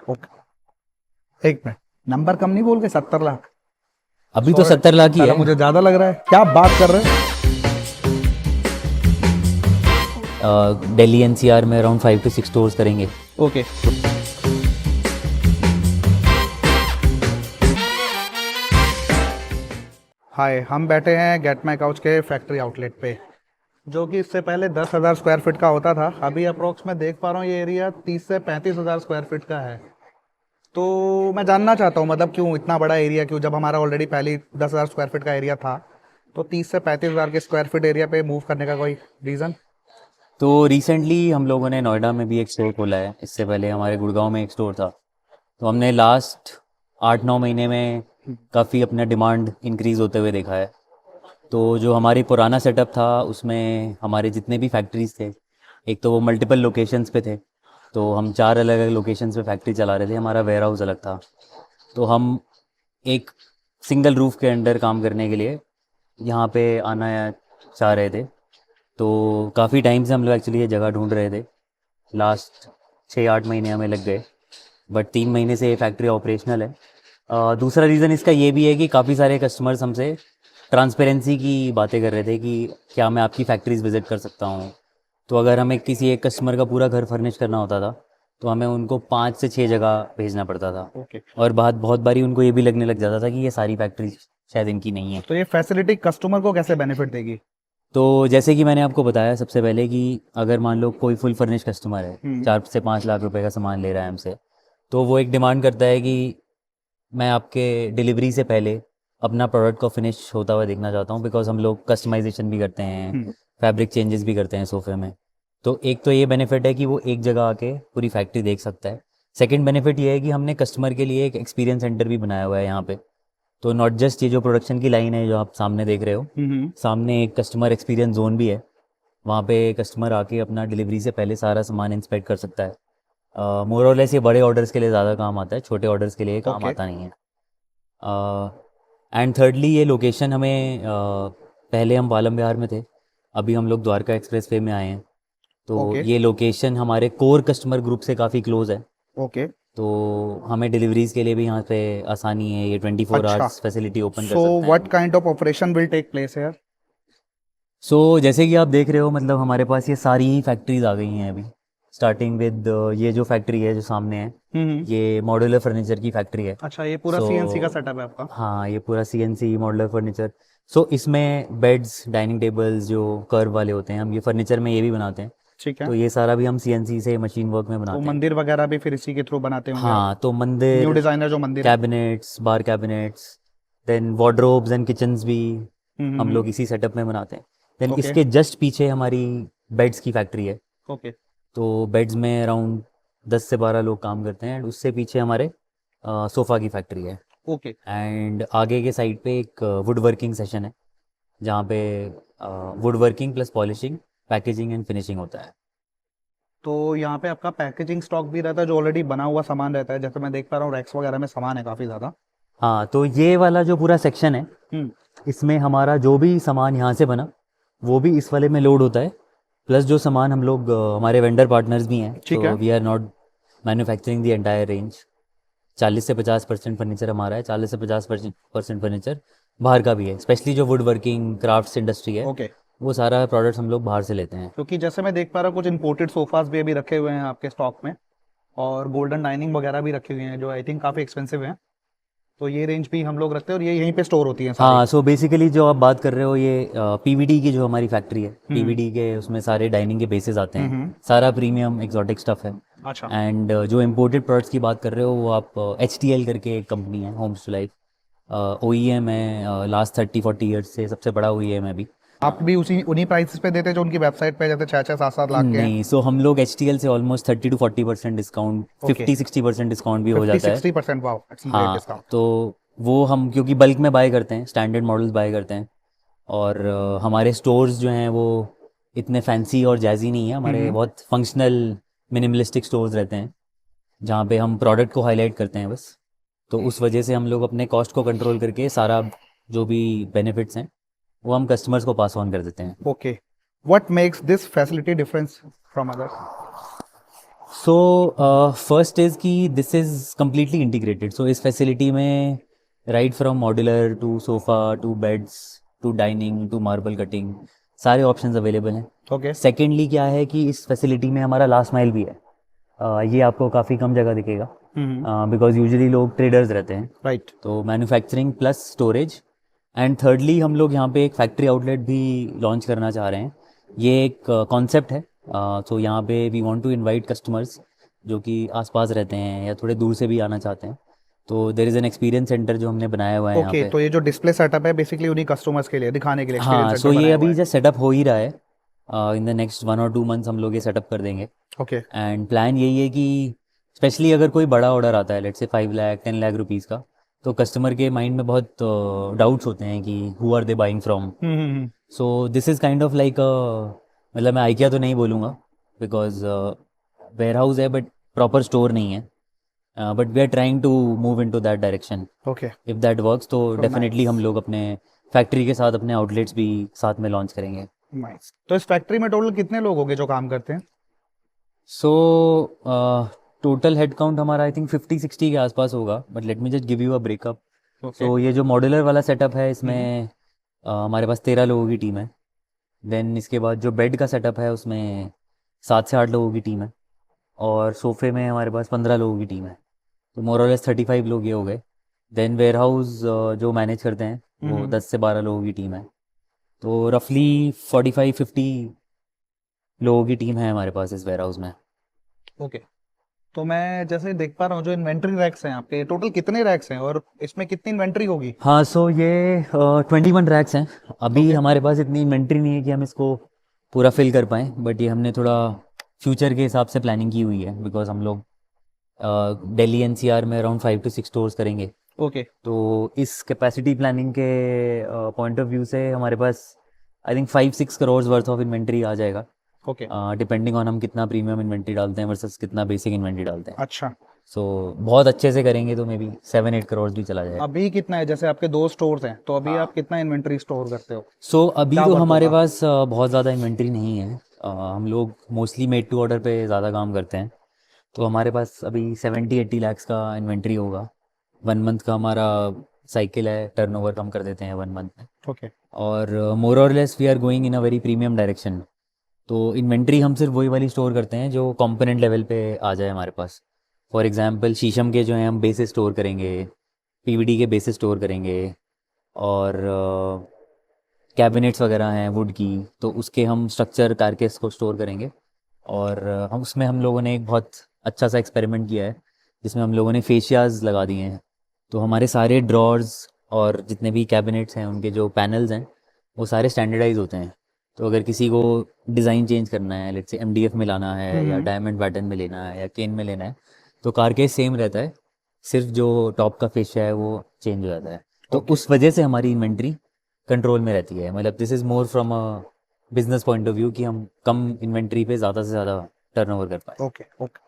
Okay. एक minute, number कम नहीं बोल के 70 लाख? अभी तो सॉरी, 70 लाख ही साला है। मुझे ज्यादा लग रहा है, क्या बात कर रहे हो? दिल्ली एनसीआर में अराउंड 5 to 6 स्टोर्स करेंगे। ओके। हाय, हम बैठे हैं गेट माई काउच के फैक्ट्री आउटलेट पे, जो कि इससे पहले 10,000 स्क्वायर फीट का होता था। अभी अप्रोक्स मैं देख पा रहा हूँ ये एरिया 30 से 35 हज़ार स्क्वायर फीट का है। तो मैं जानना चाहता हूँ, मतलब क्यों इतना बड़ा एरिया, क्यों, जब हमारा ऑलरेडी पहले 10,000 स्क्वायर फीट का एरिया था, तो 30 से 35 हज़ार के स्क्वायर फीट एरिया पे मूव करने का कोई रीज़न? तो रिसेंटली हम लोगों ने नोएडा में भी एक स्टोर खोला है। इससे पहले हमारे गुड़गांव में एक स्टोर था। तो हमने लास्ट 8-9 महीने में काफ़ी अपना डिमांड इंक्रीज़ होते हुए देखा है। तो जो हमारी पुराना सेटअप था उसमें हमारे जितने भी फैक्ट्रीज़ थे, एक तो वो मल्टीपल लोकेशंस पे थे। तो हम 4 अलग अलग लोकेशंस पे फैक्ट्री चला रहे थे, हमारा वेयर हाउस अलग था। तो हम एक सिंगल रूफ़ के अंडर काम करने के लिए यहाँ पे आना चाह रहे थे। तो काफ़ी टाइम से हम लोग एक्चुअली ये जगह ढूंढ रहे थे। लास्ट 6-8 महीने हमें लग गए, बट 3 महीने से ये फैक्ट्री ऑपरेशनल है। दूसरा रीज़न इसका ये भी है कि काफ़ी सारे कस्टमर्स हमसे ट्रांसपेरेंसी की बातें कर रहे थे कि क्या मैं आपकी फैक्ट्रीज़ विज़िट कर सकता हूँ। तो अगर हमें किसी एक कस्टमर का पूरा घर फर्निश करना होता था तो हमें उनको 5 से 6 जगह भेजना पड़ता था। ओके। और बात बहुत बारी उनको ये भी लगने लग जाता था कि ये सारी फैक्ट्री शायद इनकी नहीं है। तो ये फैसिलिटी कस्टमर को कैसे बेनिफिट देगी? तो जैसे कि मैंने आपको बताया सबसे पहले कि अगर मान लो कोई फुल फर्निश कस्टमर है, हम्म। 4 से 5 लाख रुपए का सामान ले रहा है हमसे, तो वो एक डिमांड करता है कि मैं आपके डिलीवरी से पहले अपना प्रोडक्ट को फिनिश होता हुआ देखना चाहता हूँ, बिकॉज हम लोग कस्टमाइजेशन भी करते हैं, हम्म। फैब्रिक चेंजेस भी करते हैं सोफे में। तो एक तो ये बेनिफिट है कि वो एक जगह आके पूरी फैक्ट्री देख सकता है। सेकंड बेनिफिट ये है कि हमने कस्टमर के लिए एक एक्सपीरियंस सेंटर भी बनाया हुआ है यहाँ पे। तो नॉट जस्ट ये जो प्रोडक्शन की लाइन है जो आप सामने देख रहे हो, हम्म। सामने एक कस्टमर एक्सपीरियंस जोन भी है। वहाँ पे कस्टमर आके अपना डिलीवरी से पहले सारा सामान इंस्पेक्ट कर सकता है। मोर और लेस ये बड़े ऑर्डर्स के लिए ज़्यादा काम आता है, छोटे ऑर्डर्स के लिए काम ओके। आता नहीं है। एंड थर्डली ये लोकेशन हमें पहले हम पालम विहार में थे, अभी हम लोग द्वारका एक्सप्रेस वे में आए हैं। तो ओके। ये लोकेशन हमारे कोर कस्टमर ग्रुप से काफ़ी क्लोज है। ओके। तो हमें डिलीवरीज़ के लिए भी यहाँ पे आसानी है, ये 24 अच्छा। आवर्स फैसिलिटी ओपन कर सो सकते हैं what um. Kind of operation will take place here? So जैसे कि आप देख रहे हो, मतलब हमारे पास ये सारी ही फैक्ट्रीज आ गई हैं अभी। स्टार्टिंग विद ये जो फैक्ट्री है जो सामने है, हम्म। ये मॉड्यूलर फर्नीचर की फैक्ट्री है। अच्छा, ये पूरा सो सीएनसी का सेटअप है आपका? हाँ, ये पूरा सीएनसी मॉड्यूलर फर्नीचर। सो इसमें बेड्स, डाइनिंग टेबल्स जो कर्व वाले होते हैं, हम ये फर्नीचर में ये भी बनाते हैं। ठीक है। तो ये सारा भी हम सीएनसी से मशीन वर्क में तो बनाते हैं। मंदिर वगैरह भी फिर इसी के थ्रू बनाते होंगे आप? हाँ, तो न्यू मंदिर, डिजाइनर जो मंदिर है। Cabinets, bar cabinets, then wardrobes and kitchens भी हम हम्म। लोग इसी सेटअप में बनाते हैं। Then okay. इसके जस्ट पीछे हमारी बेड्स की फैक्ट्री है। ओके। तो बेड्स में अराउंड 10 से 12 लोग काम करते हैं। एंड उससे पीछे हमारे सोफ़ा की फैक्ट्री है। ओके। एंड आगे के साइड पे एक वुड वर्किंग सेशन है, जहाँ पे would working plus polishing, packaging and finishing होता है। तो यहाँ पे आपका पैकेजिंग स्टॉक भी रहता है, जो ऑलरेडी बना हुआ सामान रहता है, जैसे मैं देख पा रहा हूँ रैक्स वगैरह में सामान है काफ़ी ज़्यादा। हाँ, तो ये वाला जो पूरा सेक्शन है, हम्म। इसमें हमारा जो भी सामान यहाँ से बना वो भी इस वाले में लोड होता है। प्लस जो सामान हम लोग हमारे वेंडर पार्टनर्स भी हैं, ठीक तो है। We are not manufacturing the entire range. 40 से 50% फर्नीचर हमारा है, 40 से 50% फर्नीचर बाहर का भी है। स्पेशली जो वुड वर्किंग क्राफ्ट्स इंडस्ट्री है, ओके। वो सारा प्रोडक्ट्स हम लोग बाहर से लेते हैं। क्योंकि जैसे मैं देख पा रहा हूँ कुछ इंपोर्टेड सोफास भी अभी रखे हुए हैं आपके स्टॉक में, और गोल्डन डाइनिंग वगैरह भी रखी हुई हैं, जो आई थिंक काफ़ी एक्सपेंसिव हैं। तो ये रेंज भी हम लोग रखते हैं, और ये यहीं पे स्टोर होती हैं सारी? हाँ, सो बेसिकली जो आप बात कर रहे हो, ये पीवीडी की जो हमारी फैक्ट्री है, हम्म। पीवीडी के उसमें सारे डाइनिंग के बेसिस आते हैं। हम्म। सारा प्रीमियम एक्जॉटिक स्टफ है। अच्छा। एंड जो इम्पोर्टेड प्रोडक्ट्स की बात कर रहे हो, वो आप एच टी एल करके एक कंपनी है, Homes to Life, O E M है, लास्ट 30-40 ईयर्स से सबसे बड़ा ओ ई एम है अभी। आप भी उसी उन्हीं प्राइसेस पे देते हैं जो उनकी वेबसाइट पे जैसे 6-6, 7-7 लाख के हैं? नहीं, सो हम लोग एच टी एल से ऑलमोस्ट 30-40% डिस्काउंट, ओके। 50-60% डिस्काउंट भी हो फिफ्टी जाता है। Sixty percent wow, it's great हाँ, डिस्काउंट। तो वो हम क्योंकि बल्क में बाय करते हैं, स्टैंडर्ड मॉडल्स बाय करते हैं। और हमारे स्टोर्स जो हैं वो इतने फैंसी और जैजी नहीं है, हमारे हम्म। बहुत फंक्शनल मिनिमलिस्टिक स्टोर्स रहते हैं, जहाँ पे हम प्रोडक्ट को हाईलाइट करते हैं बस। तो उस वजह से हम लोग अपने कॉस्ट को कंट्रोल करके सारा जो भी बेनिफिट्स हैं वो हम कस्टमर्स को पास ऑन कर देते हैं। Okay. What makes this facility difference from others? So first is कि this is completely integrated, so इस फैसिलिटी में right from modular to sofa to beds to dining to marble cutting सारे options available हैं। Okay. Secondly क्या है कि इस facility में हमारा लास्ट माइल भी है। ये आपको काफ़ी कम जगह दिखेगा बिकॉज यूजुअली लोग ट्रेडर्स रहते हैं, राइट। तो manufacturing plus storage. And thirdly हम लोग यहाँ पे एक फैक्ट्री आउटलेट भी लॉन्च करना चाह रहे हैं। ये एक कॉन्सेप्ट है, तो यहाँ पे we want to invite customers जो कि आसपास रहते हैं या थोड़े दूर से भी आना चाहते हैं, तो there is an experience centre जो हमने बनाया हुआ है यहाँ ओके, पे। तो ये जो डिस्प्ले सेटअप है बेसिकली उन्हीं कस्टमर्स के लिए दिखाने के लिए हाँ, एक्सपीरियंस सो सेंटर ये बनाया हुआ अभी है। जस्ट सेटअप हो ही रहा है, इन द नेक्स्ट 1 और 2 मंथ्स हम लोग ये सेटअप कर देंगे। ओके। एंड प्लान यही है कि स्पेशली अगर कोई बड़ा ऑर्डर आता है, let's say 5 lakh 10 lakh rupees का, तो कस्टमर के माइंड में बहुत डाउट्स होते हैं कि who are they buying from. So this is kind of like मतलब मैं आइकिया तो नहीं बोलूँगा बिकॉज वेयर हाउस है बट प्रॉपर स्टोर नहीं है, but we are trying to move into that direction. Okay. If that works तो So definitely nice. हम लोग अपने फैक्ट्री के साथ अपने आउटलेट्स भी साथ में लॉन्च करेंगे। नाइस। तो इस फैक्ट्री में टोटल कितने लोग होंगे जो काम करते हैं? सो टोटल हेड काउंट हमारा आई थिंक 50-60 के आसपास होगा, but let me just give you a breakup. Okay. So ये जो मॉड्यूलर वाला सेटअप है इसमें हमारे पास 13 लोगों की टीम है। देन इसके बाद जो बेड का सेटअप है उसमें 7 से 8 लोगों की टीम है, और सोफे में हमारे पास 15 लोगों की टीम है, तो मोर और लेस 35 लोग ये हो गए। देन वेयर हाउस जो मैनेज करते हैं वो 10 से 12 लोगों की टीम है, तो रफली 45-50 लोगों की टीम है हमारे पास इस वेयर हाउस में। ओके। तो मैं जैसे देख पा रहा हूँ जो इन्वेंट्री रैक्स हैं आपके, टोटल कितने रैक्स हैं और इसमें कितनी इन्वेंट्री होगी? हाँ, सो ये 21 रैक्स हैं। अभी ओके। हमारे पास इतनी इन्वेंट्री नहीं है कि हम इसको पूरा फिल कर पाएँ, बट ये हमने थोड़ा फ्यूचर के हिसाब से प्लानिंग की हुई है बिकॉज हम लोग दिल्ली एनसीआर में अराउंड 5 to 6 स्टोर्स करेंगे। ओके। तो इस कैपेसिटी प्लानिंग के पॉइंट ऑफ व्यू से हमारे पास I think 5-6 crore worth of inventory आ जाएगा, ओके। डिपेंडिंग ऑन हम कितना प्रीमियम इन्वेंट्री डालते हैं वर्सेस कितना बेसिक इन्वेंट्री डालते हैं। अच्छा। सो बहुत अच्छे से करेंगे तो मे बी 7-8 करोड़ भी चला जाएगा। अभी कितना है? जैसे आपके 2 स्टोर्स हैं तो अभी आप कितना इन्वेंट्री स्टोर करते हो? सो अभी क्या तो वर्थ हमारे होगा? पास बहुत ज़्यादा इन्वेंट्री नहीं है। हम लोग मोस्टली मेड टू ऑर्डर पे ज़्यादा काम करते हैं, तो हमारे पास अभी 70-80 लैक्स का इन्वेंट्री होगा। 1 मंथ का हमारा साइकिल है, टर्नओवर कम कर देते हैं 1 मंथ में। ओके। और मोर और less we are going in a very premium direction. तो इन्वेंट्री हम सिर्फ वही वाली स्टोर करते हैं जो कंपोनेंट लेवल पे आ जाए हमारे पास। फॉर एग्जांपल शीशम के जो हैं हम बेसिस स्टोर करेंगे, पीवीडी के बेसिस स्टोर करेंगे, और कैबिनेट्स वगैरह हैं वुड की, तो उसके हम स्ट्रक्चर कारकेस को स्टोर करेंगे। और हम उसमें हम लोगों ने एक बहुत अच्छा सा एक्सपेरिमेंट किया है जिसमें हम लोगों ने फेशियाज लगा दिए हैं। तो हमारे सारे ड्रॉर्स और जितने भी कैबिनेट्स हैं उनके जो पैनल्स हैं वो सारे स्टैंडर्डाइज होते हैं। तो अगर किसी को डिज़ाइन चेंज करना है, लेट्स से एमडीएफ में लाना है या डायमंड पैटर्न में लेना है या केन में लेना है, तो कारकेस सेम रहता है, सिर्फ जो टॉप का फेशिया है वो चेंज हो जाता है। तो ओके। उस वजह से हमारी इन्वेंट्री कंट्रोल में रहती है। मतलब this is more from a business point of view कि हम कम इन्वेंट्री पे ज़्यादा से ज़्यादा टर्नओवर कर पाए। ओके। ओके।